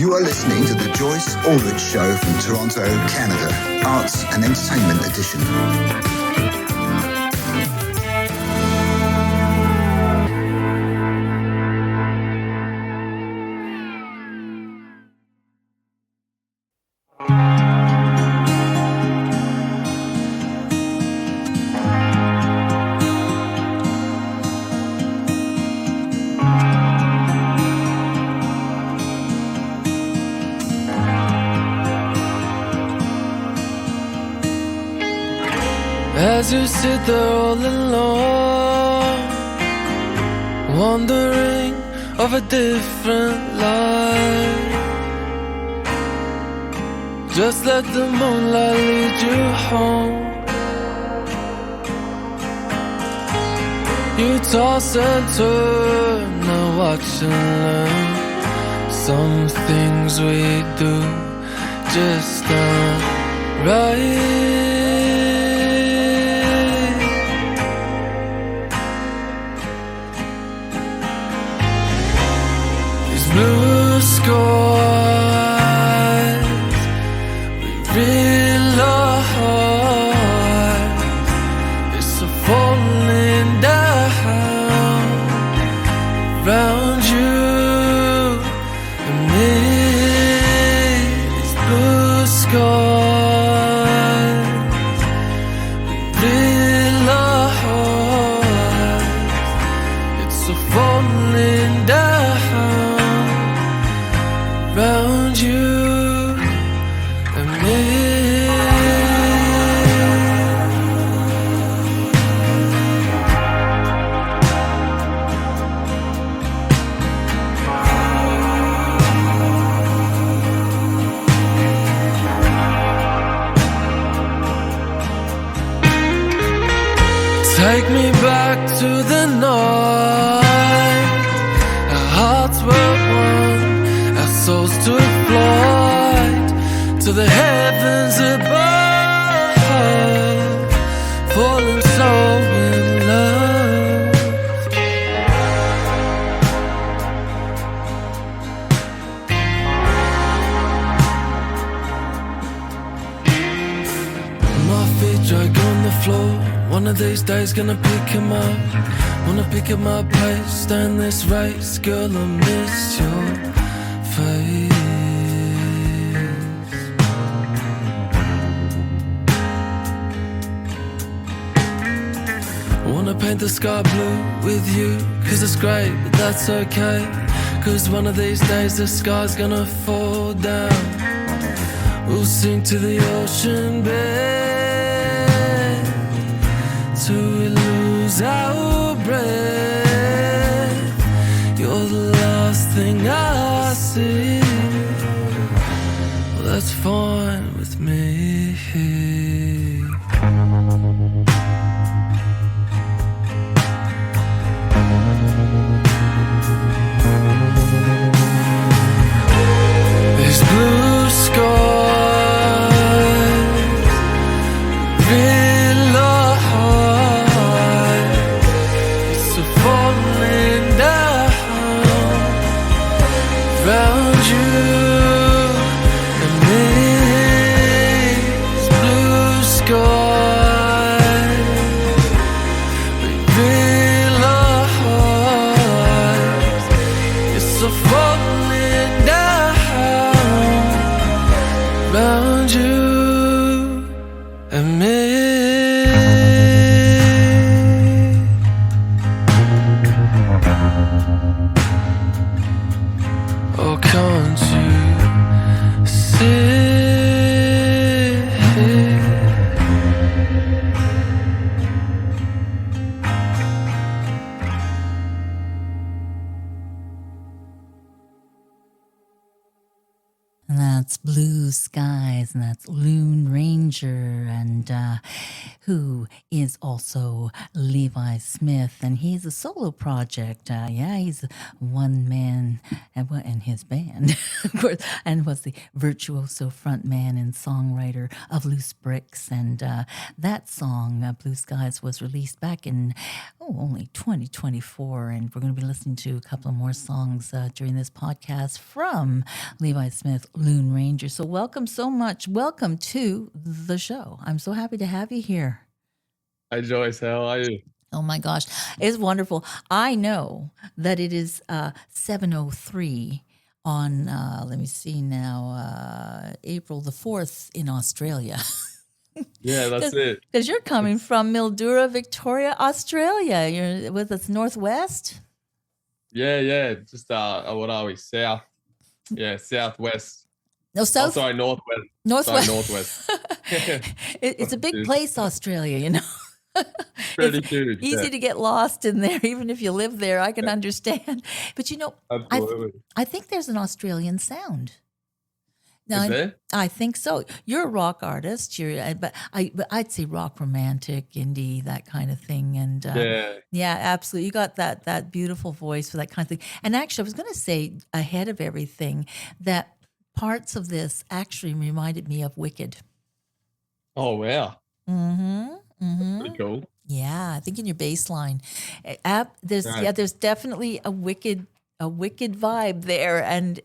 You are listening to the Joyce Ulrich Show from Toronto, Canada, Arts and Entertainment Edition. As you sit there all alone, wondering of a different life, just let the moonlight lead you home. You toss and turn, now watch and learn. Some things we do just aren't right. Blue skies, we realize it's a falling down around you and me. These blue skies, we realize it's a falling down around you and me. Take me back to the night our hearts were one, our souls took flight to the heavens above, falling so in love. My feet drag on the floor, one of these days gonna pick him up. Wanna pick up my pace, stand this race, girl, I miss your face. I wanna paint the sky blue with you, cause it's great, but that's okay. Cause one of these days the sky's gonna fall down. We'll sink to the ocean bed till we lose our breath. You're the last thing I see. Well, that's fine with me. These blue skies, realize it's a falling down around you and me. These blue skies, we realize it's a falling down around you and me. Oh, can't you see? And that's Blue Skies, and that's Lune Ranger, and who is also Levi Smith, and he's a solo project. He's one man and his band, of course, and was the virtuoso frontman and songwriter of Loose Bricks. And that song, Blue Skies, was released back in only 2024, and we're going to be listening to a couple of more songs during this podcast from Levi Smith, Lune Ranger. So welcome so much. Welcome to the show. I'm so happy to have you here. Hi, Joyce. How are you? Oh my gosh, it's wonderful. I know that it is 7:03 on, let me see now, April the 4th in Australia. Yeah, that's it. Because you're coming from Mildura, Victoria, Australia. You're with us northwest? Yeah. Just what are we? South. Yeah, southwest. No, south. Oh, sorry, northwest. Northwest. Sorry, northwest. It's a big place, Australia, you know. Pretty huge. Easy to get lost in there, even if you live there. I can understand. But you know, Absolutely. I think there's an Australian sound. Now, Is there? I think so. You're a rock artist. But I'd say rock, romantic, indie, that kind of thing. And yeah, absolutely. You got that beautiful voice for that kind of thing. And actually, I was going to say ahead of everything that parts of this actually reminded me of Wicked. Oh, wow. Mm-hmm. Pretty cool. Yeah, I think in your bass line, there's definitely a wicked vibe there, and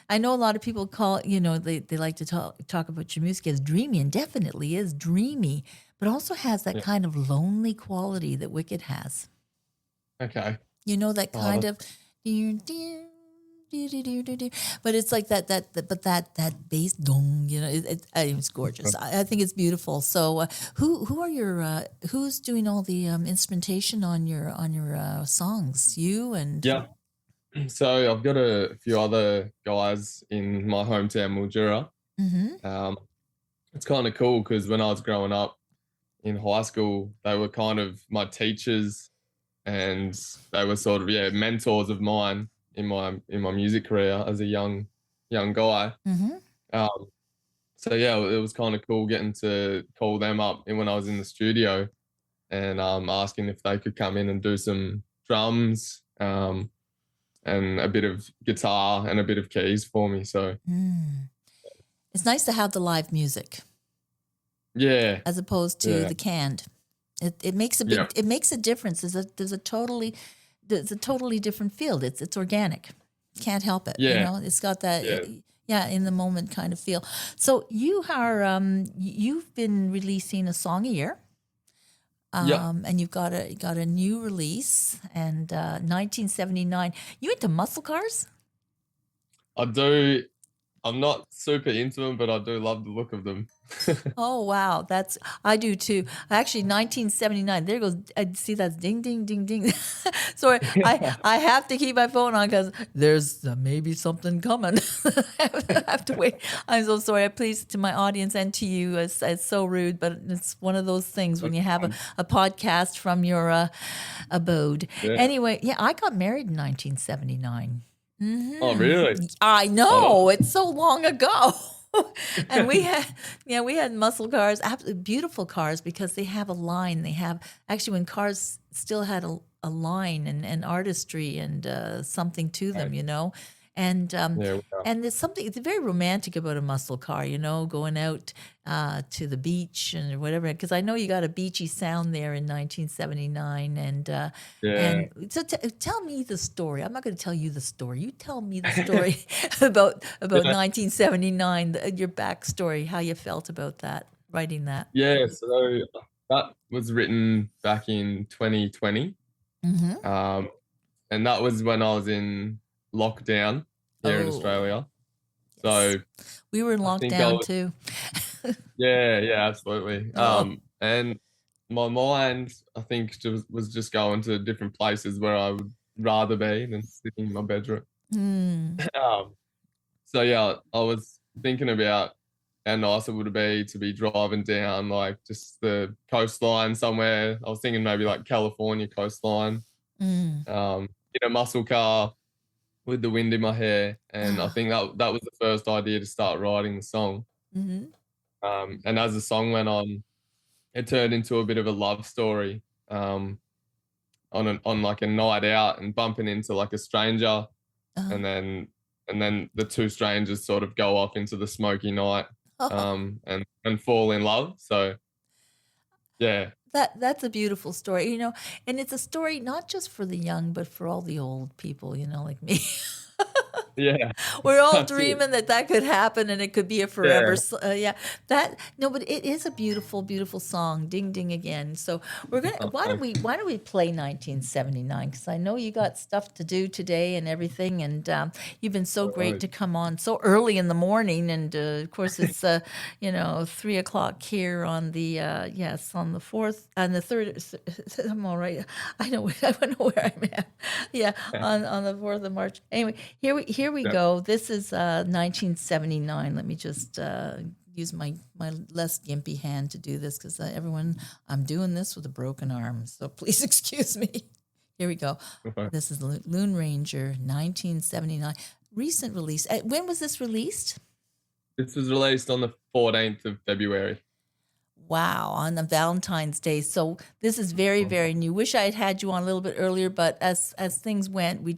I know a lot of people call, you know, they like to talk about your music as dreamy, and definitely is dreamy, but also has that kind of lonely quality that Wicked has. Okay. You know, that kind of but it's like that bass dong, you know, it's gorgeous. I think it's beautiful. So who are your who's doing all the instrumentation on your songs? You and Yeah. So I've got a few other guys in my hometown, Mildura. It's kind of cool because when I was growing up in high school, they were kind of my teachers, and they were sort of mentors of mine in my music career as a young guy. So yeah, it was kind of cool getting to call them up when I was in the studio and asking if they could come in and do some drums and a bit of guitar and a bit of keys for me. So it's nice to have the live music. Yeah. As opposed to the canned. It makes a big it makes a difference. There's a totally different feel. It's organic. Can't help it. Yeah. You know, it's got that in the moment kind of feel. So you are you've been releasing a song a year. And you've got a new release, and 1979. You into muscle cars? I do. I'm not super into them, but I do love the look of them. Oh, wow. I do too. Actually, 1979, there goes, I see that's ding, ding, ding, ding. Sorry, I have to keep my phone on because there's maybe something coming. I have to wait. I'm so sorry. Please, to my audience and to you, it's so rude, but it's one of those things when you have a podcast from your abode. Yeah. Anyway, I got married in 1979. Oh, really? I know. It's so long ago. And we had muscle cars, absolutely beautiful cars, because they have a line. They have, actually, when cars still had a line and artistry and something to them, you know. And and there's very romantic about a muscle car, you know, going out to the beach and whatever. Because I know you got a beachy sound there in 1979. And so tell me the story. I'm not going to tell you the story. You tell me the story about 1979, your backstory, how you felt about that, writing that. Yeah, so that was written back in 2020. And that was when I was in lockdown here in Australia. Yes. So we were in lockdown too. yeah, absolutely. And my mind, I think, was just going to different places where I would rather be than sitting in my bedroom. So yeah, I was thinking about how nice it would be to be driving down like just the coastline somewhere. I was thinking maybe like California coastline, in a muscle car with the wind in my hair. And I think that was the first idea to start writing the song. And as the song went on, it turned into a bit of a love story on like a night out and bumping into like a stranger, and then the two strangers sort of go off into the smoky night and fall in love. So yeah, That's a beautiful story, and it's a story not just for the young, but for all the old people, like me. Yeah, We're all that's it. dreaming that could happen, and it could be a forever. Yeah. Yeah, but it is a beautiful, beautiful song. Ding, ding again. So we're gonna. Oh, Why don't we play 1979? Because I know you got stuff to do today and everything, and you've been so all great right. to come on so early in the morning, and of course it's 3 o'clock here on the on the 4th and the 3rd. I'm all right. I know where I'm at. Yeah, on the 4th of March. Anyway, here we Yep. go. This is 1979. Let me just use my less gimpy hand to do this because everyone, I'm doing this with a broken arm, so please excuse me. Here we go. Okay. This is Lune Ranger, 1979, recent release. When was this released? This was released on the 14th of February. Wow, on the Valentine's Day. So this is very, very new. Wish I had you on a little bit earlier, but as things went, we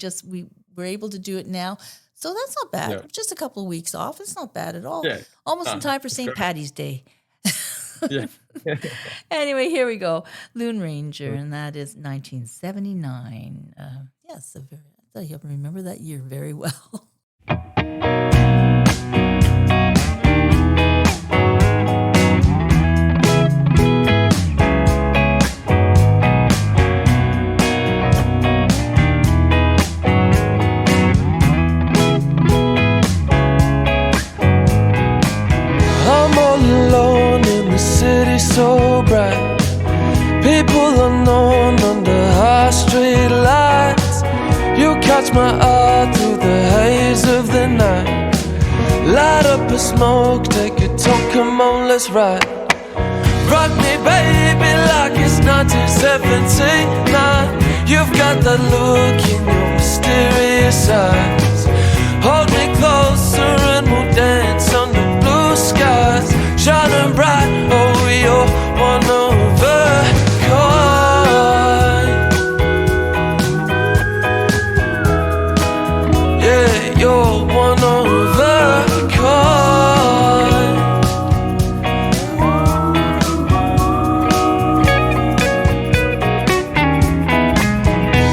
were able to do it now. So that's not bad. Yeah. Just a couple of weeks off. It's not bad at all. Yeah. Almost in time for That's St. great. Patty's Day. Yeah. Anyway, here we go. Lune Ranger, and that is 1979. Yes, I remember that year very well. I'm all alone in the city so bright. People unknown under high street lights. You catch my eye through the haze of the night. Light up a smoke, take a toke, come on, let's ride. Rock me, baby, like it's 1979. You've got that look in your mysterious eyes. Hold me closer and we'll dance under blue skies. Shining bright, oh, you're one of a kind. Yeah, you're one of a kind.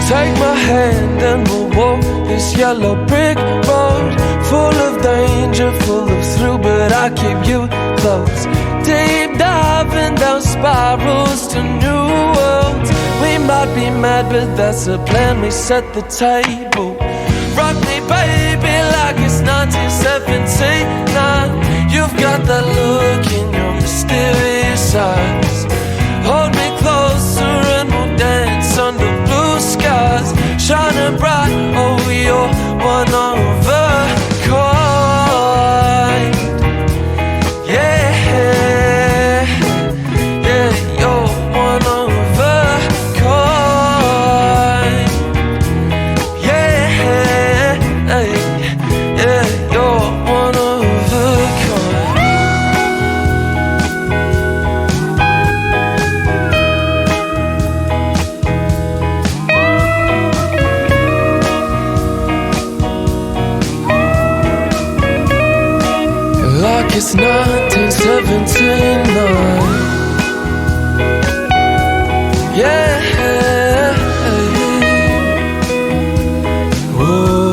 Take my hand and we'll walk this yellow brick road, full of danger, full of thrill, but I keep you close. Deep diving down spirals to new worlds. We might be mad, but that's the plan, we set the table. Rock me, baby, like it's 1979. You've got that look in your mysterious eyes. Hold me closer and we'll dance under blue skies. Shining bright, oh, you're one of a kind. Yeah, yeah, you're one of a kind. Yeah, yeah, you're one of a kind. Like it's 1979. Yeah. Whoa.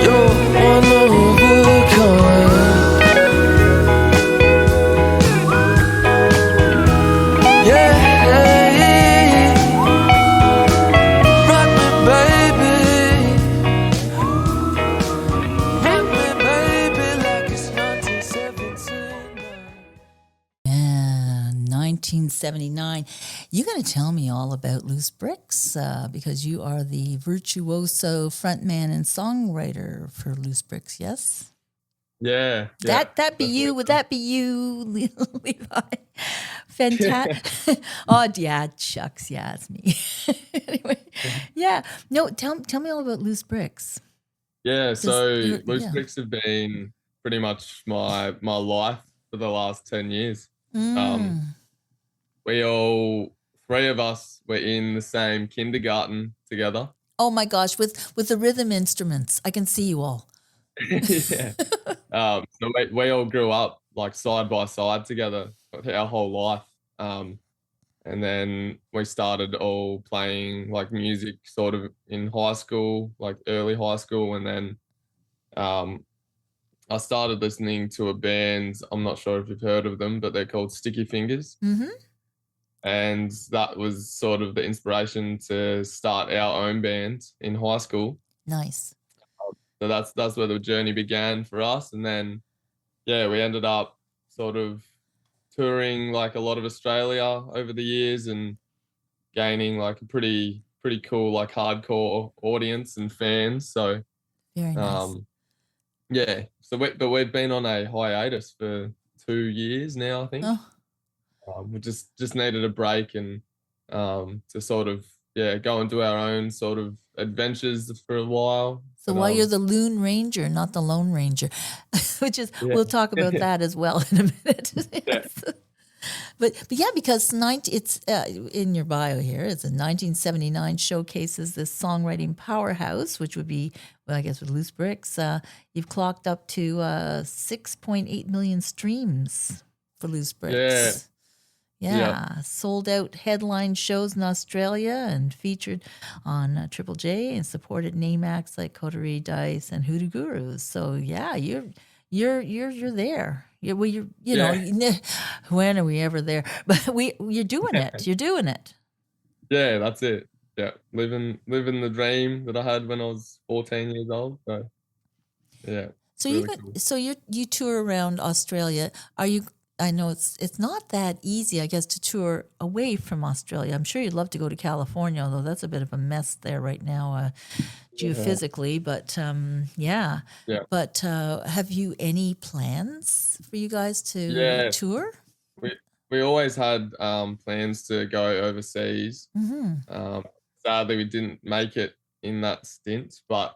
You're one of a kind. Yeah. Rock me, baby. Rock me, baby, like it's 1979. Yeah, 1979. You got to tell me all about Loose Bricks because you are the virtuoso frontman and songwriter for Loose Bricks, yes? Yeah. That be you? Would that be you, Levi? Fantastic. Oh, yeah, shucks. Yeah, it's me. Anyway, yeah. No, tell me all about Loose Bricks. Yeah. So Loose yeah. Bricks have been pretty much my life for the last 10 years. We all, 3 of us were in the same kindergarten together. Oh my gosh, with the rhythm instruments, I can see you all. Yeah. So we all grew up like side by side together our whole life. And then we started all playing like music sort of in high school, like early high school. And then um, I started listening to a band. I'm not sure if you've heard of them, but they're called Sticky Fingers. Mm-hmm. And that was sort of the inspiration to start our own band in high school. Nice. So that's where the journey began for us. And then, yeah, we ended up sort of touring like a lot of Australia over the years and gaining like a pretty cool like hardcore audience and fans. So Very nice. yeah. So we've been on a hiatus for 2 years now, I think. Oh. We just needed a break and to sort of go and do our own sort of adventures for a while. So while you're the Lune Ranger, not the Lone Ranger, which is we'll talk about that as well in a minute. Yes. But yeah, because it's in your bio here. It's a 1979 showcases this songwriting powerhouse, which would be, well, I guess with Loose Bricks. You've clocked up to 6.8 million streams for Loose Bricks. Yeah, sold out headline shows in Australia and featured on Triple J and supported name acts like Coterie, Dice, and Hoodoo Gurus. So yeah, you're there. You know, when are we ever there? But you're doing it. You're doing it. Yeah, that's it. Yeah, living the dream that I had when I was 14 years old. So yeah. So you tour around Australia. Are you? I know it's not that easy, I guess, to tour away from Australia. I'm sure you'd love to go to California, although that's a bit of a mess there right now, geophysically. But yeah. But have you any plans for you guys to tour? We always had plans to go overseas. Mm-hmm. Sadly, we didn't make it in that stint, but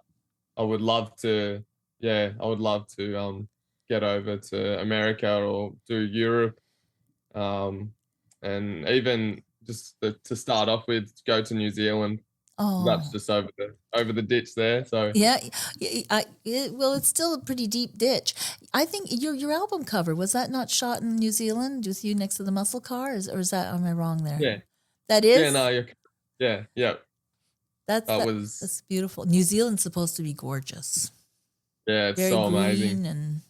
I would love to. Yeah, I would love to get over to America or do Europe, and even just to start off with, go to New Zealand. Oh, that's just over the ditch there. So yeah, well, it's still a pretty deep ditch. I think your album cover, was that not shot in New Zealand with you next to the muscle car, or is that, am I wrong there? Yeah, that is. Yeah, no, yeah. That's beautiful. New Zealand's supposed to be gorgeous. Yeah, it's very so green amazing. And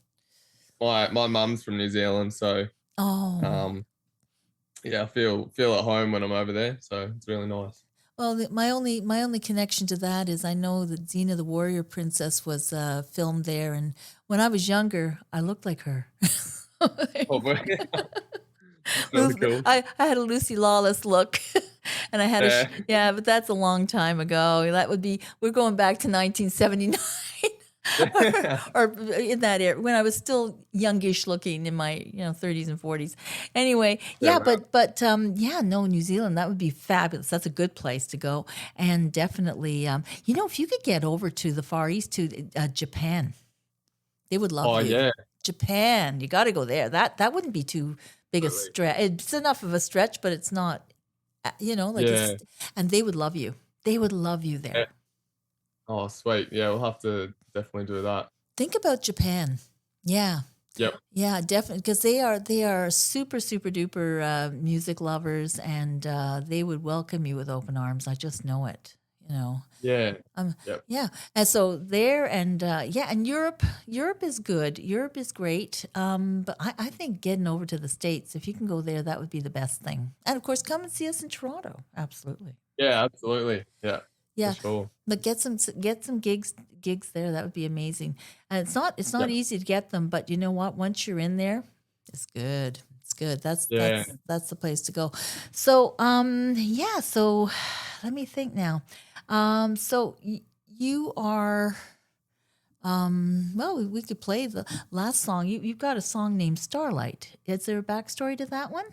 my mum's from New Zealand, so yeah, I feel at home when I'm over there, so it's really nice. Well, my only connection to that is I know that Xena the Warrior Princess was filmed there, and when I was younger, I looked like her. Really cool. I had a Lucy Lawless look, and I had but that's a long time ago. That would be, we're going back to 1979. or in that era when I was still youngish looking in my 30s and 40s. Anyway, but New Zealand, that would be fabulous. That's a good place to go, and definitely if you could get over to the Far East to Japan, they would love you. Japan, you got to go there. That wouldn't be too big a stretch. It's enough of a stretch, but it's not and they would love you. They would love you there. Oh, sweet. Yeah, we'll have to definitely do that. Think about Japan. Yeah. Yep. Yeah, definitely, because they are super, super duper music lovers, and they would welcome you with open arms. I just know it. Yeah. Yeah. And so there, and and Europe is good. Europe is great. But I think getting over to the States, if you can go there, that would be the best thing. And of course, come and see us in Toronto. Absolutely. Yeah, absolutely. Yeah. Yeah, sure. But get some gigs there. That would be amazing. And it's not easy to get them, but you know what? Once you're in there, it's good. It's good. That's the place to go. So So let me think now. So you are. Well, we could play the last song. You've got a song named Starlight. Is there a backstory to that one?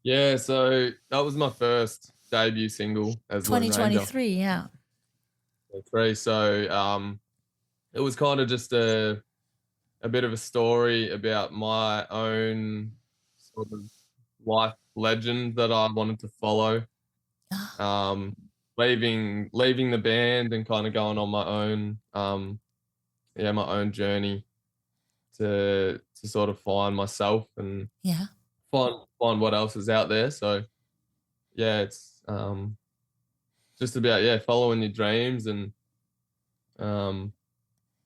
Yeah. So that was my first debut single as 2023, yeah. 3. So it was kind of just a bit of a story about my own sort of life legend that I wanted to follow. Leaving the band and kind of going on my own my own journey. to sort of find myself and Yeah. find what else is out there. So yeah, it's just about following your dreams and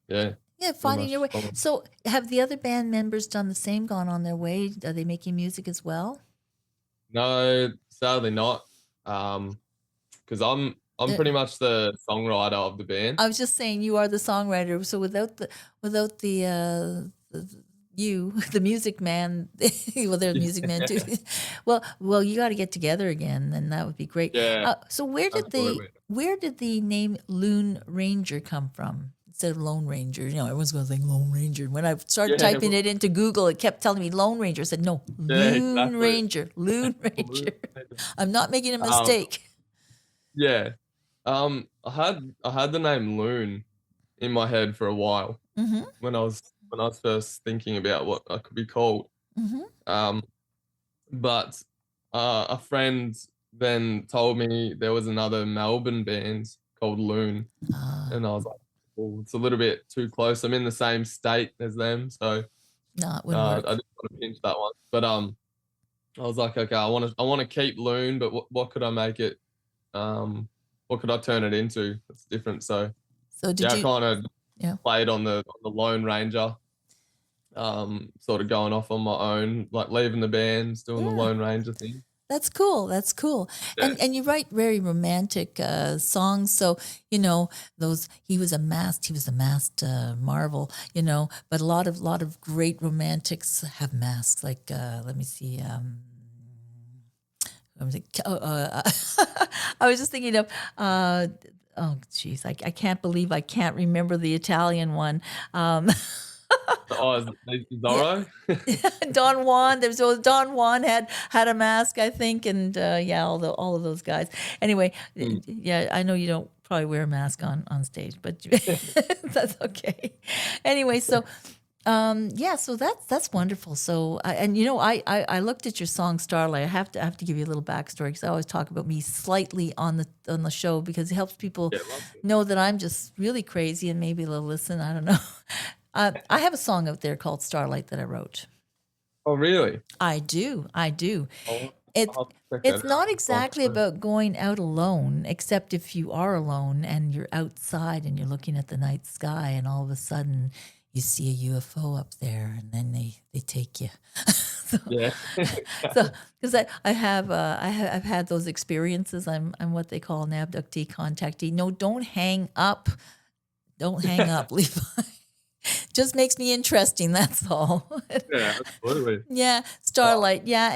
yeah, Yeah, pretty finding your much way. following. So have the other band members done the same, gone on their way? Are they making music as well? No, sadly not. Because I'm Uh, pretty much the songwriter of the band. I was just saying you are the songwriter. So without the you, the music man, well, they're the music man too. Well, you got to get together again, and that would be great. Yeah, So where did the name Lune Ranger come from instead of Lone Ranger? You know, everyone's going to think Lone Ranger. When I started Yeah, typing it into Google, it kept telling me Lone Ranger. I said no, yeah, Lune exactly. Ranger, Lune Ranger. I'm not making a Um, mistake. yeah. I had the name Loon in my head for a while Mm-hmm. when I was first thinking about what I could be called. Mm-hmm. Um, but a friend then told me there was another Melbourne band called Loon, and I was like, well, it's a little bit too close. I'm in the same state as them, so No, it wouldn't I work. didn't want to pinch that one. But I was like, okay, I want to keep Loon, but what could I make it? What could I turn it into that's different? So So yeah, did I you? kind of Yeah. played on the Lone Ranger, sort of going off on my own, like leaving the bands, doing the Yeah. Lone Ranger thing. That's cool. That's cool. Yeah. And you write very romantic songs. So, you know, he was a masked marvel, you know, but a lot of great romantics have masks. Like let me see, I was just thinking of oh geez, I can't believe I can't remember the Italian one. Oh, is it Zorro? Don Juan. Don Juan had a mask, I think, and all of those guys. Anyway, yeah, I know you don't probably wear a mask on stage, but that's okay. Anyway, so so that's wonderful. So I looked at your song Starlight. I have to give you a little backstory because I always talk about me slightly on the show because it helps people know that I'm just really crazy and maybe they'll listen. I don't know. I have a song out there called Starlight that I wrote. Oh, really? I do. I'll It's check that not out. exactly about going out alone, except if you are alone and you're outside and you're looking at the night sky and all of a sudden you see a UFO up there and then they take you. Yeah. So because I've had those experiences. I'm what they call an abductee contactee. No, don't hang up. Don't hang up, Levi. Just makes me interesting. That's all. Yeah, absolutely. Yeah, Starlight. Yeah,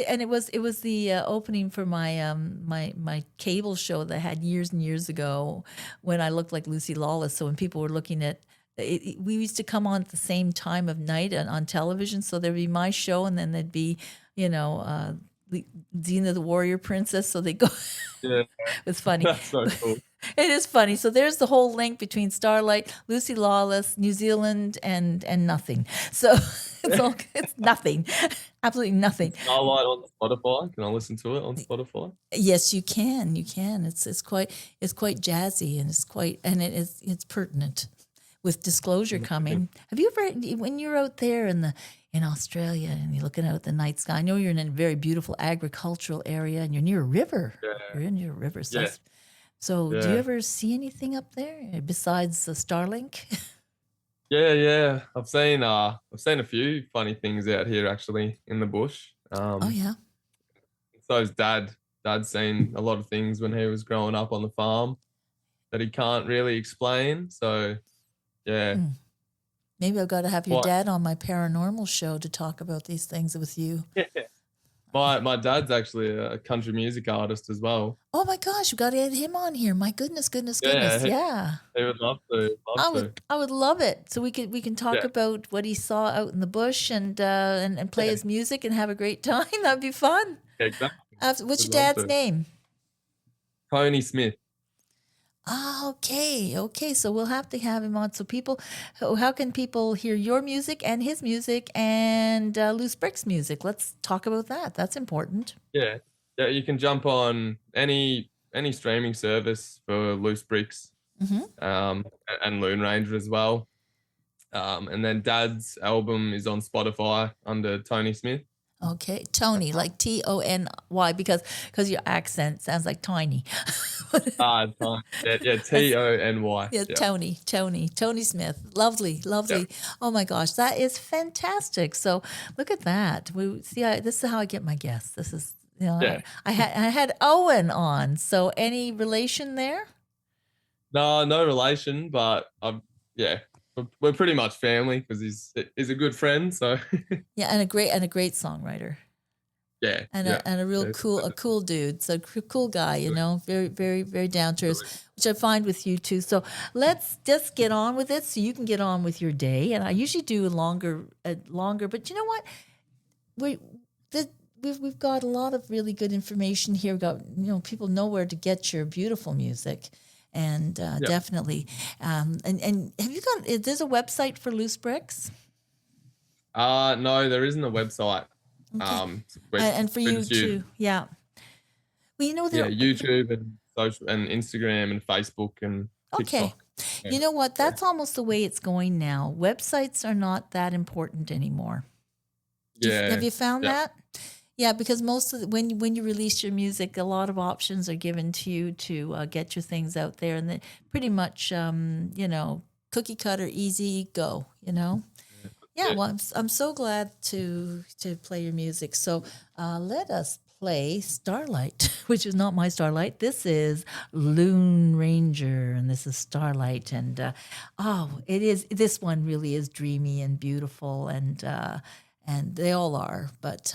and it was the opening for my my cable show that I had years and years ago when I looked like Lucy Lawless. So when people were looking at it, we used to come on at the same time of night on television. So there'd be my show, and then there'd be Xena the Warrior Princess. So they go. Yeah, It's funny. that's so cool. It is funny. So there's the whole link between Starlight, Lucy Lawless, New Zealand, and nothing. So it's nothing, absolutely nothing. Starlight on Spotify. Can I listen to it on Spotify? Yes, you can. You can. It's quite jazzy and it's pertinent with disclosure coming. Have you ever, when you're out there in Australia and you're looking out at the night sky? I know you're in a very beautiful agricultural area and you're near a river. Yeah. You're in your river. So Yeah. So do Yeah. you ever see anything up there besides the Starlink? Yeah. I've seen a few funny things out here actually in the bush. Oh yeah. So's Dad's seen a lot of things when he was growing up on the farm that he can't really explain. So yeah. Maybe I've got to have your What? dad on my paranormal show to talk about these things with you. My dad's actually a country music artist as well. Oh my gosh, we got to get him on here. My goodness. Yeah. Yeah. He would love to. I would love it. So we can talk about what he saw out in the bush and play his music and have a great time. That'd be fun. Exactly. What's your Would love dad's to. name? Tony Smith. Ah, okay. So we'll have to have him on. So how can people hear your music and his music and Loose Bricks music? Let's talk about that. That's important. Yeah. You can jump on any streaming service for Loose Bricks, and Lune Ranger as well. And then Dad's album is on Spotify under Tony Smith. Okay, Tony, like Tony, because your accent sounds like tiny. Yeah, Tony. Yeah, Tony Smith. Lovely. Yeah. Oh my gosh, that is fantastic. So look at that. This is how I get my guests. This is, Yeah. I had Owen on. So any relation there? No relation, but we're pretty much family because he's a good friend. So Yeah, and a great songwriter. Yeah, and a real cool dude. So cool guy, very, very, very down to earth, which I find with you too. So let's just get on with it so you can get on with your day. And I usually do longer, but you know what? We've got a lot of really good information here. We've got, people know where to get your beautiful music. And definitely. And have you there's a website for Loose Bricks? No, there isn't a website. Okay. And for you too. Yeah. Well, YouTube and social and Instagram and Facebook and TikTok. Okay. Yeah. You know what? That's almost the way it's going now. Websites are not that important anymore. Have you found that? Yeah, because most of when you release your music, a lot of options are given to you to get your things out there, and then pretty much, cookie cutter, easy, go. Yeah. Well, I'm so glad to play your music. So let us play Starlight, which is not my Starlight. This is Lune Ranger, and this is Starlight, and it is. This one really is dreamy and beautiful, and they all are, but.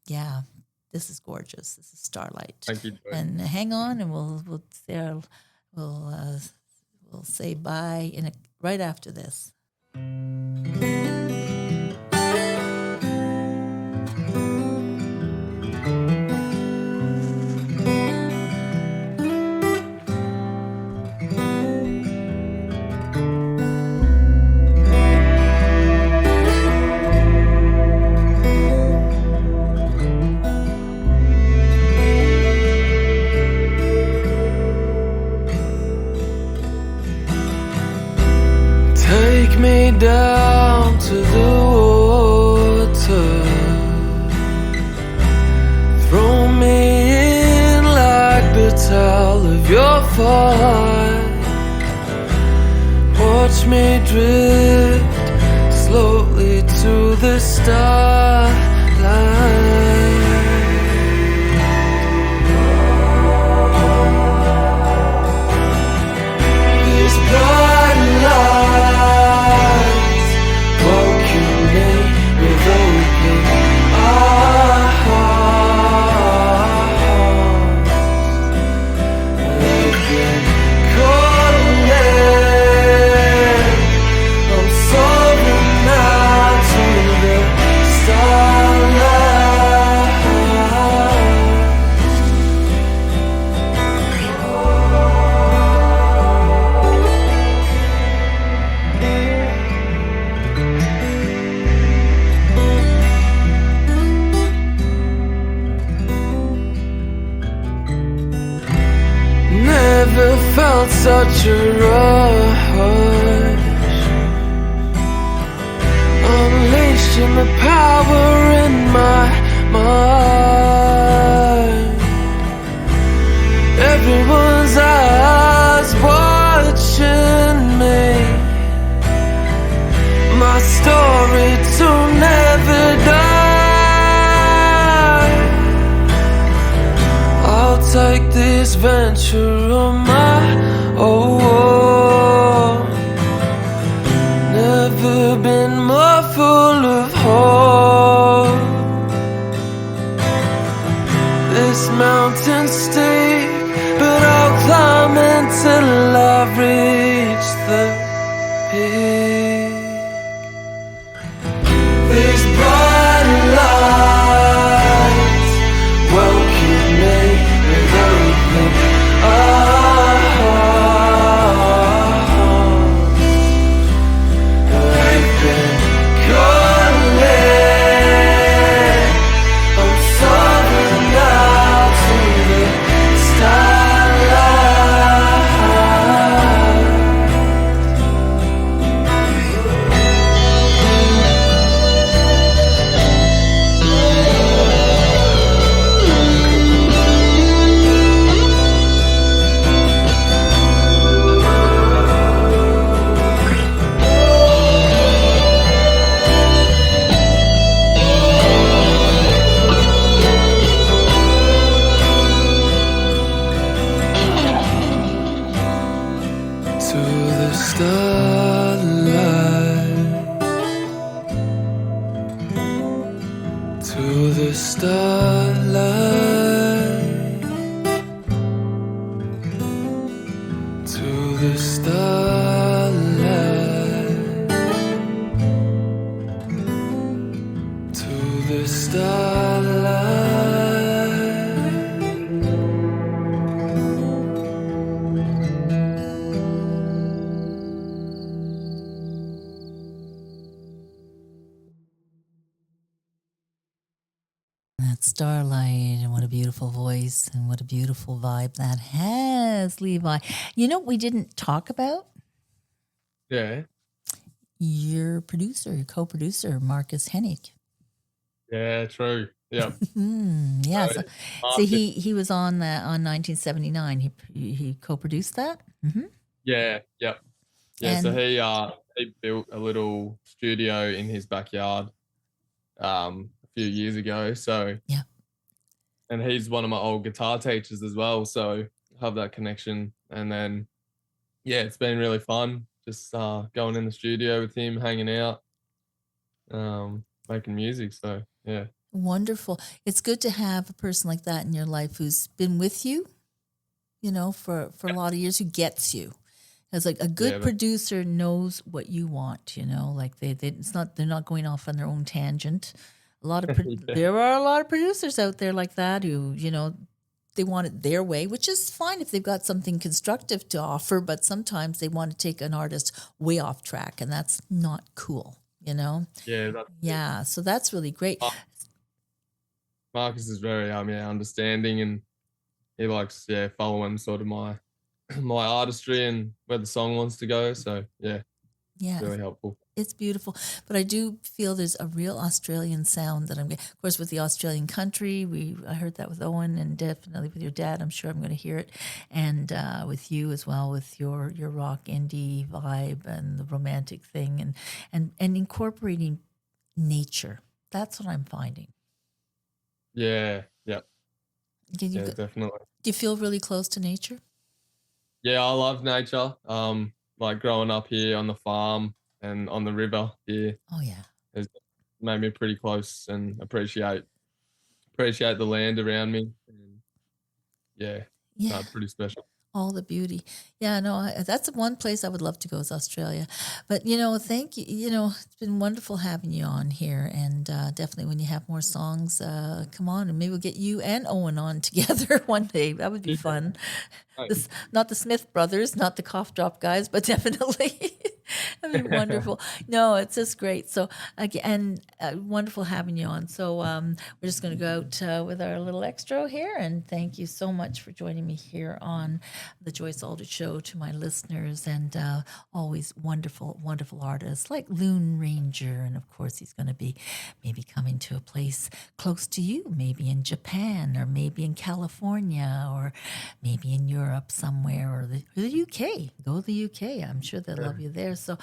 Yeah, this is gorgeous. This is Starlight. Thank you. And hang on, and we'll say bye right after this. Take me down to the water, throw me in like the towel of your fire, watch me drift slowly to the starlight. This bright light felt such a rush, unleashing the power in my mind. Everyone's eyes watching me, my story to never die. I'll take this venture on my own. Never been more full of hope. This mountain's steep, but I'll climb until I reach the peak. These bright lights won't keep me with open eyes. the starlight, to the starlight. That starlight, and what a beautiful voice, and what a beautiful vibe that has, Levi. You know what we didn't talk about? Yeah. Your producer, your co-producer, Marcus Hennig. Yeah, true. Yeah. Yeah, so Marcus, he was on 1979. He co-produced that. yeah, yeah. Yeah, so And he built a little studio in his backyard a few years ago. So yeah, and he's one of my old guitar teachers as well. So I have that connection. And then yeah, it's been really fun just going in the studio with him, hanging out, making music. So yeah. wonderful. It's good to have a person like that in your life who's been with you, for a lot of years, who gets you. As like a good producer knows what you want, like they're not going off on their own tangent. A lot of there are a lot of producers out there like that who, they want it their way, which is fine if they've got something constructive to offer, but sometimes they want to take an artist way off track, and that's not cool, Yeah. So that's really great. Marcus is very understanding, and he likes following sort of my artistry and where the song wants to go. So yeah, really helpful. It's beautiful, but I do feel there's a real Australian sound that I'm getting. Of course, with the Australian country, I heard that with Owen, and definitely with your dad. I'm sure I'm going to hear it, and with you as well, with your rock indie vibe and the romantic thing, and incorporating nature. That's what I'm finding. Yeah, definitely. Do you feel really close to nature? Yeah, I love nature. Like growing up here on the farm and on the river here. Oh yeah, has made me pretty close and appreciate the land around me. And it's pretty special. All the beauty. Yeah, no, that's one place I would love to go is Australia. But, thank you. It's been wonderful having you on here. And definitely when you have more songs, come on, and maybe we'll get you and Owen on together one day. That would be fun. Not the Smith brothers, not the cough drop guys, but definitely. That'd be wonderful. No, it's just great. So again, wonderful having you on. So we're just going to go out with our little extra here, and thank you so much for joining me here on the Joyce Aldrich Show. To my listeners, and always wonderful, wonderful artists like Lune Ranger, and of course he's going to be maybe coming to a place close to you, maybe in Japan, or maybe in California, or maybe in Europe somewhere, or the UK. Go to the UK. I'm sure they'll love you there. So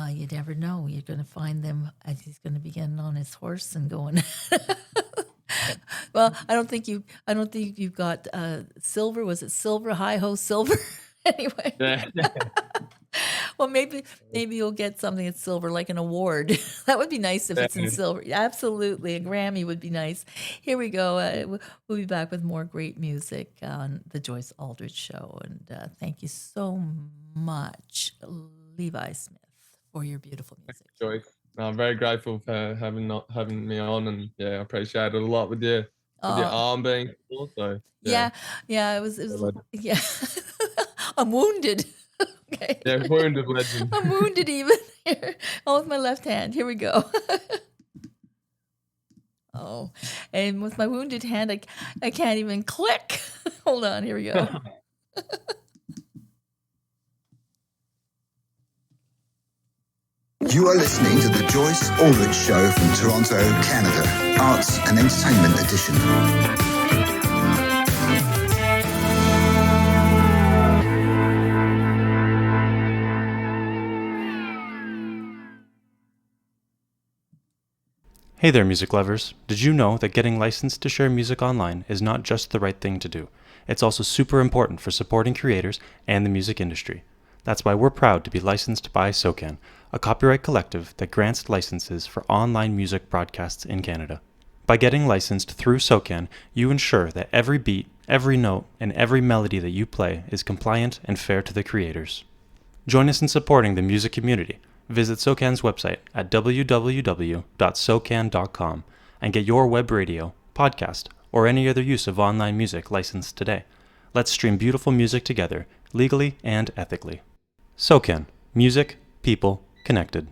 you never know. You're going to find them as he's going to be getting on his horse and going. Well, I don't think you've got silver. Was it silver? Hi-ho silver? Anyway. Well, maybe you'll get something that's silver, like an award. That would be nice if it's in silver. Absolutely. A Grammy would be nice. Here we go. We'll be back with more great music on the Joyce Aldrich Show. And thank you so much, Levi Smith, for your beautiful music. Joyce. I'm very grateful for having me on, and I appreciate it a lot with your arm being cool. So yeah, it was yeah. I'm wounded. Okay. Yeah, wounded legend. I'm wounded even here. Oh, with my left hand. Here we go. Oh, and with my wounded hand, I can't even click. Hold on. Here we go. You are listening to the Joyce Aldrich Show from Toronto, Canada, Arts and Entertainment Edition. Hey there, music lovers. Did you know that getting licensed to share music online is not just the right thing to do? It's also super important for supporting creators and the music industry. That's why we're proud to be licensed by SOCAN, a copyright collective that grants licenses for online music broadcasts in Canada. By getting licensed through SOCAN, you ensure that every beat, every note, and every melody that you play is compliant and fair to the creators. Join us in supporting the music community. Visit SOCAN's website at www.socan.com and get your web radio, podcast, or any other use of online music licensed today. Let's stream beautiful music together, legally and ethically. SOCAN. Music, people, connected.